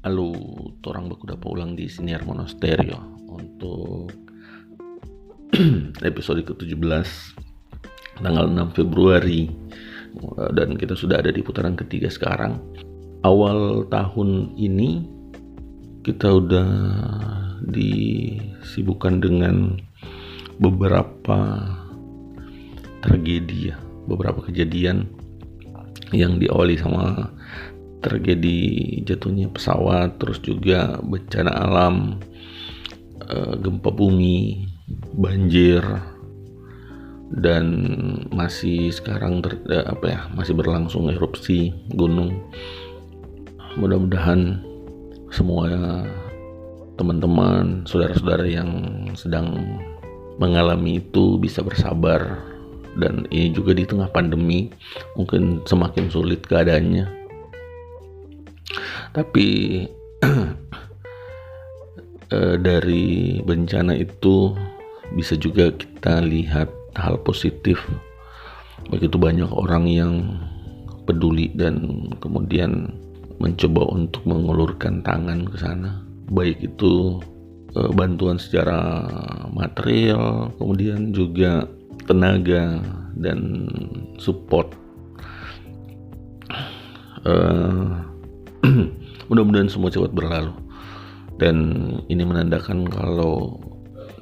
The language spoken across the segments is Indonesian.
Halo, torang baku dapa ulang di Siniar Monasterio untuk episode ke-17 tanggal 6 Februari, dan kita sudah ada di putaran ketiga sekarang. Awal tahun ini kita udah disibukkan dengan beberapa tragedi, beberapa kejadian yang diawali sama tragedi jatuhnya pesawat, terus juga bencana alam, gempa bumi, banjir, dan masih sekarang masih berlangsung erupsi gunung. Mudah-mudahan semua teman-teman, saudara-saudara yang sedang mengalami itu bisa bersabar, dan ini juga di tengah pandemi mungkin semakin sulit keadaannya. Tapi dari bencana itu bisa juga kita lihat hal positif. Begitu banyak orang yang peduli dan kemudian mencoba untuk mengulurkan tangan ke sana, baik itu bantuan secara material, kemudian juga tenaga dan support. Mudah-mudahan semua cepat berlalu, dan ini menandakan kalau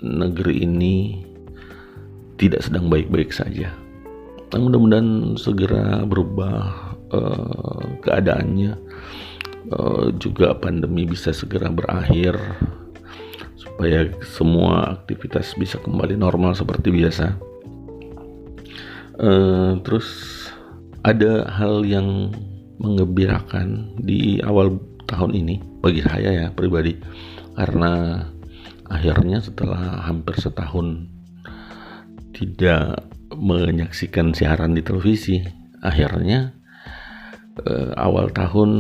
negeri ini tidak sedang baik-baik saja. Dan mudah-mudahan segera berubah keadaannya, juga pandemi bisa segera berakhir supaya semua aktivitas bisa kembali normal seperti biasa. Terus ada hal yang menggembirakan di awal tahun ini bagi saya ya pribadi, karena akhirnya setelah hampir setahun tidak menyaksikan siaran di televisi, akhirnya awal tahun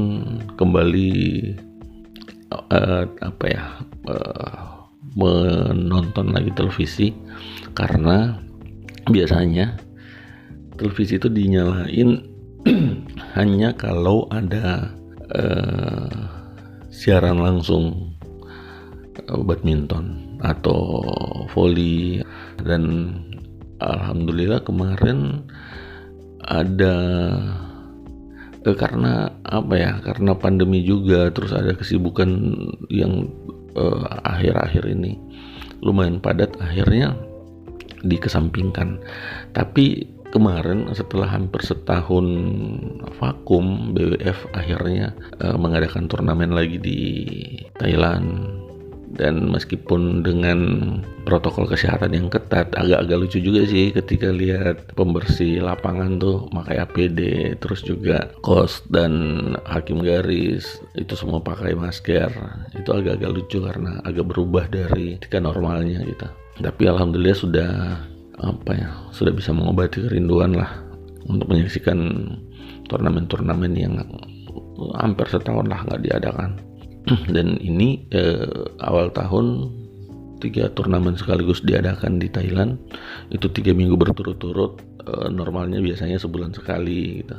kembali menonton lagi televisi, karena biasanya televisi itu dinyalain hanya kalau ada siaran langsung badminton atau voli. Dan alhamdulillah kemarin ada karena pandemi juga, terus ada kesibukan yang akhir-akhir ini lumayan padat, akhirnya dikesampingkan. Tapi kemarin setelah hampir setahun vakum, BWF akhirnya mengadakan turnamen lagi di Thailand. Dan meskipun dengan protokol kesehatan yang ketat, agak-agak lucu juga sih ketika lihat pembersih lapangan tuh pakai APD, terus juga coach dan hakim garis itu semua pakai masker. Itu agak-agak lucu karena agak berubah dari ketika normalnya gitu. Tapi alhamdulillah sudah bisa mengobati kerinduan lah untuk menyaksikan turnamen-turnamen yang hampir setahun lah nggak diadakan. Dan ini awal tahun 3 turnamen sekaligus diadakan di Thailand, itu 3 minggu berturut-turut. Normalnya biasanya sebulan sekali gitu,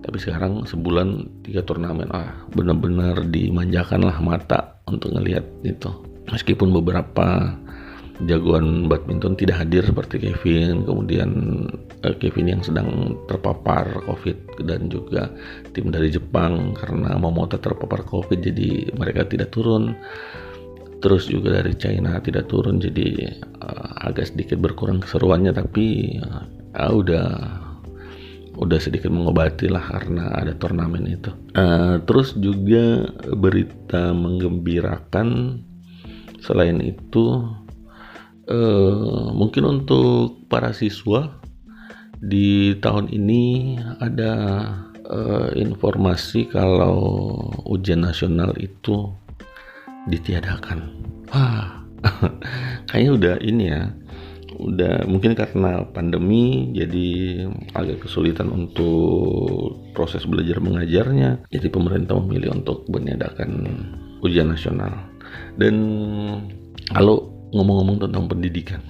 tapi sekarang sebulan 3 turnamen. Benar-benar dimanjakan lah mata untuk ngelihat itu. Meskipun beberapa jagoan badminton tidak hadir seperti Kevin, kemudian Kevin yang sedang terpapar COVID, dan juga tim dari Jepang karena Momota terpapar COVID jadi mereka tidak turun. Terus juga dari China tidak turun, jadi agak sedikit berkurang keseruannya, tapi udah sedikit mengobati lah karena ada turnamen itu. Terus juga berita menggembirakan selain itu, mungkin untuk para siswa di tahun ini ada informasi kalau ujian nasional itu ditiadakan. Kayaknya udah mungkin karena pandemi jadi agak kesulitan untuk proses belajar mengajarnya, jadi pemerintah memilih untuk meniadakan ujian nasional. Dan kalau ngomong-ngomong tentang pendidikan,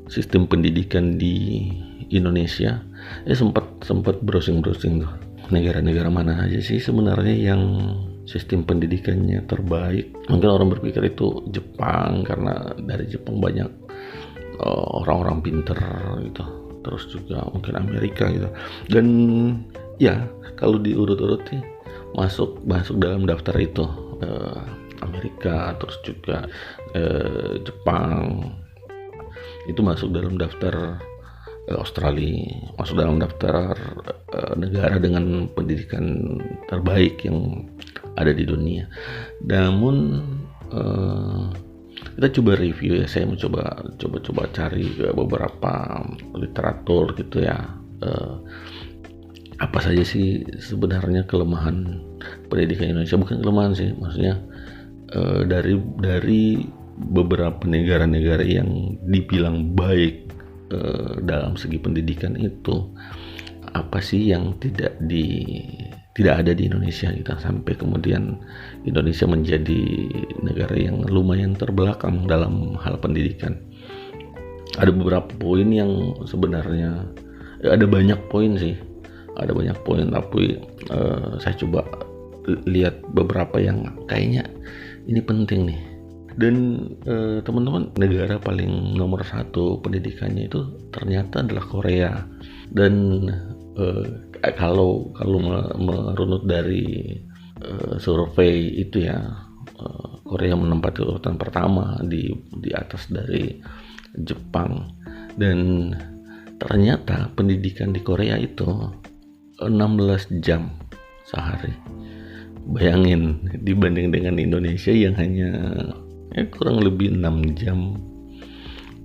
sistem pendidikan di Indonesia, sempat browsing tuh negara-negara mana aja sih sebenarnya yang sistem pendidikannya terbaik. Mungkin orang berpikir itu Jepang karena dari Jepang banyak orang-orang pinter gitu. Terus juga mungkin Amerika gitu. Dan ya kalau diurut-urut sih masuk dalam daftar itu Amerika, terus juga Jepang itu masuk dalam daftar Australia, masuk dalam daftar negara dengan pendidikan terbaik yang ada di dunia. Namun kita coba review ya, saya mencoba cari beberapa literatur gitu ya, apa saja sih sebenarnya kelemahan pendidikan Indonesia. Bukan kelemahan sih, maksudnya dari beberapa negara-negara yang dibilang baik dalam segi pendidikan itu, apa sih yang tidak ada di Indonesia gitu, sampai kemudian Indonesia menjadi negara yang lumayan terbelakang dalam hal pendidikan. Ada beberapa poin yang sebenarnya ada banyak poin tapi saya coba lihat beberapa yang kayaknya ini penting nih. Dan teman-teman, negara paling nomor 1 pendidikannya itu ternyata adalah Korea. Dan kalau merunut dari survei itu ya, Korea menempati urutan pertama di atas dari Jepang. Dan ternyata pendidikan di Korea itu 16 jam sehari. Bayangin, dibanding dengan Indonesia yang hanya kurang lebih 6 jam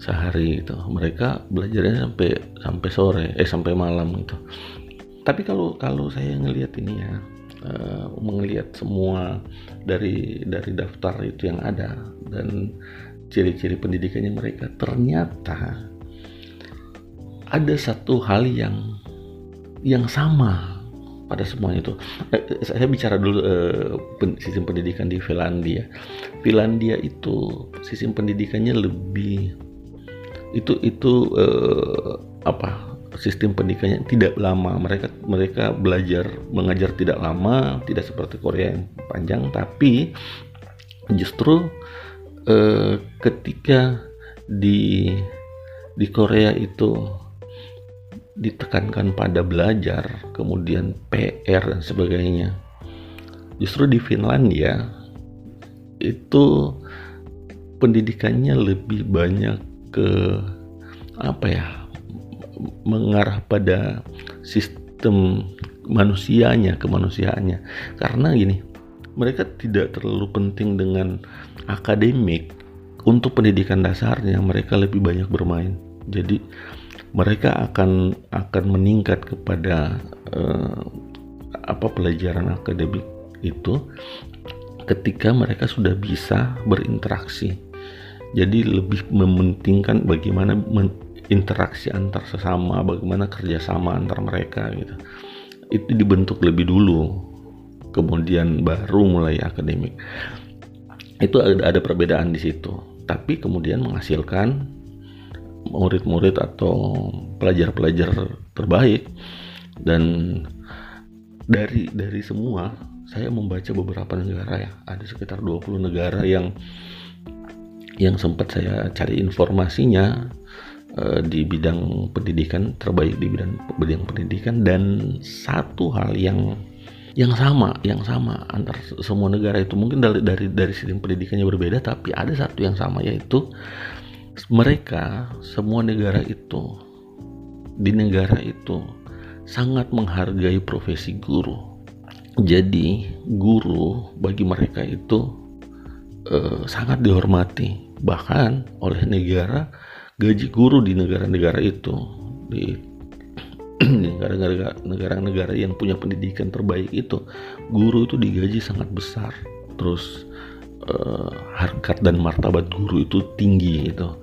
sehari itu. Mereka belajarnya sampai sore, sampai malam gitu. Tapi kalau saya ngelihat ini ya, melihat semua dari daftar itu yang ada dan ciri-ciri pendidikannya mereka, ternyata ada satu hal yang sama pada semuanya itu. Saya bicara dulu sistem pendidikan di Finlandia. Finlandia itu sistem pendidikannya lebih sistem pendidikannya tidak lama. Mereka mengajar tidak lama, tidak seperti Korea yang panjang, tapi justru ketika di Korea itu ditekankan pada belajar, kemudian PR dan sebagainya. Justru di Finlandia itu pendidikannya lebih banyak ke mengarah pada sistem kemanusiaannya. Karena gini, mereka tidak terlalu penting dengan akademik. Untuk pendidikan dasarnya mereka lebih banyak bermain. Jadi mereka akan meningkat kepada pelajaran akademik itu ketika mereka sudah bisa berinteraksi. Jadi lebih mementingkan bagaimana interaksi antar sesama, bagaimana kerjasama antar mereka gitu. Itu dibentuk lebih dulu, kemudian baru mulai akademik. Itu ada perbedaan di situ. Tapi kemudian menghasilkan murid-murid atau pelajar-pelajar terbaik. Dan dari semua saya membaca beberapa negara ya, ada sekitar 20 negara yang sempat saya cari informasinya di bidang pendidikan, terbaik di bidang pendidikan. Dan satu hal yang sama antar semua negara itu, mungkin dari sistem pendidikannya berbeda, tapi ada satu yang sama, yaitu mereka semua negara itu sangat menghargai profesi guru. Jadi guru bagi mereka itu sangat dihormati, bahkan oleh negara. Gaji guru di negara-negara itu, di negara-negara yang punya pendidikan terbaik itu, guru itu digaji sangat besar. Terus harkat dan martabat guru itu tinggi gitu.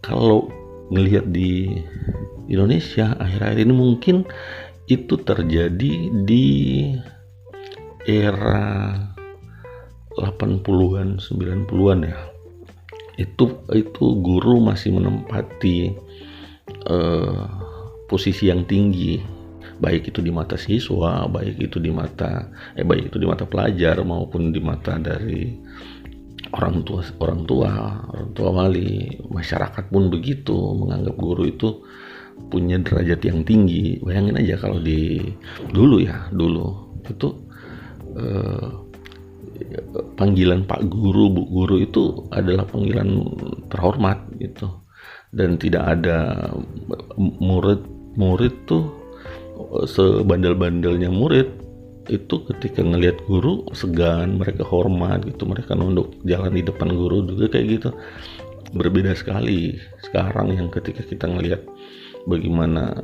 Kalau ngelihat di Indonesia akhir-akhir ini, mungkin itu terjadi di era 80-an 90-an ya. Itu guru masih menempati posisi yang tinggi, baik itu di mata siswa, baik itu di mata pelajar maupun di mata dari orang tua wali, masyarakat pun begitu menganggap guru itu punya derajat yang tinggi. Bayangin aja kalau dulu itu panggilan Pak Guru, Bu Guru itu adalah panggilan terhormat gitu, dan tidak ada murid tuh sebandel-bandelnya murid itu ketika ngelihat guru segan, mereka hormat gitu, mereka nunduk jalan di depan guru juga kayak gitu. Berbeda sekali sekarang yang ketika kita ngelihat bagaimana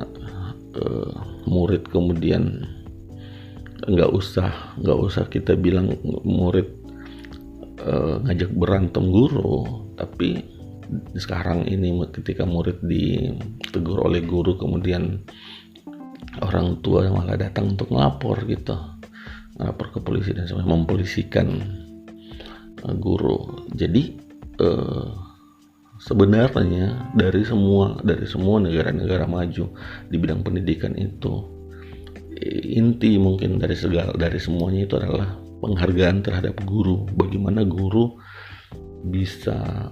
murid kemudian nggak usah kita bilang murid ngajak berantem guru, tapi sekarang ini ketika murid ditegur oleh guru kemudian orang tua malah datang untuk melapor ke polisi dan sampai mempolisikan guru. Jadi sebenarnya dari semua negara-negara maju di bidang pendidikan itu, inti mungkin dari semuanya itu adalah penghargaan terhadap guru. Bagaimana guru bisa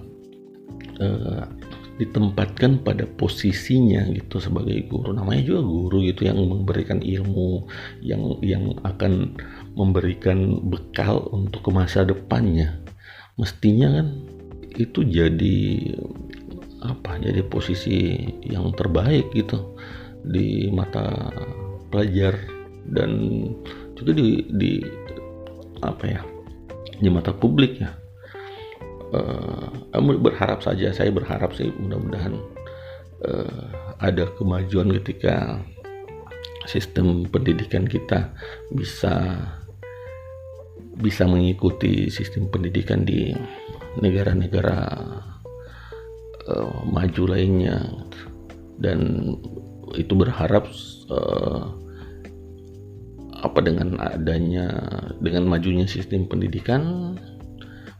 ditempatkan pada posisinya gitu sebagai guru. Namanya juga guru gitu, yang memberikan ilmu, yang akan memberikan bekal untuk ke masa depannya. Mestinya kan itu jadi posisi yang terbaik gitu di mata pelajar dan juga di mata publik ya. Saya berharap sih mudah-mudahan ada kemajuan ketika sistem pendidikan kita bisa mengikuti sistem pendidikan di negara-negara maju lainnya, dan itu berharap dengan majunya sistem pendidikan,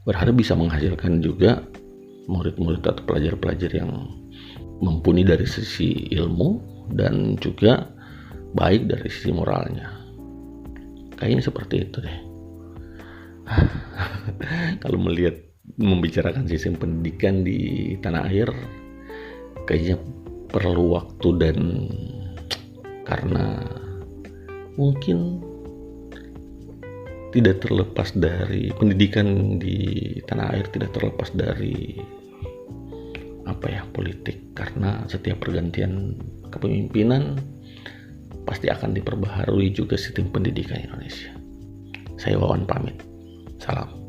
berharap bisa menghasilkan juga murid-murid atau pelajar-pelajar yang mumpuni dari sisi ilmu dan juga baik dari sisi moralnya. Kayaknya seperti itu deh. Kalau membicarakan sistem pendidikan di tanah air, kayaknya perlu waktu, dan karena mungkin tidak terlepas dari pendidikan di tanah air, tidak terlepas dari politik, karena setiap pergantian kepemimpinan pasti akan diperbaharui juga sistem pendidikan Indonesia. Saya Wawan pamit. Salam.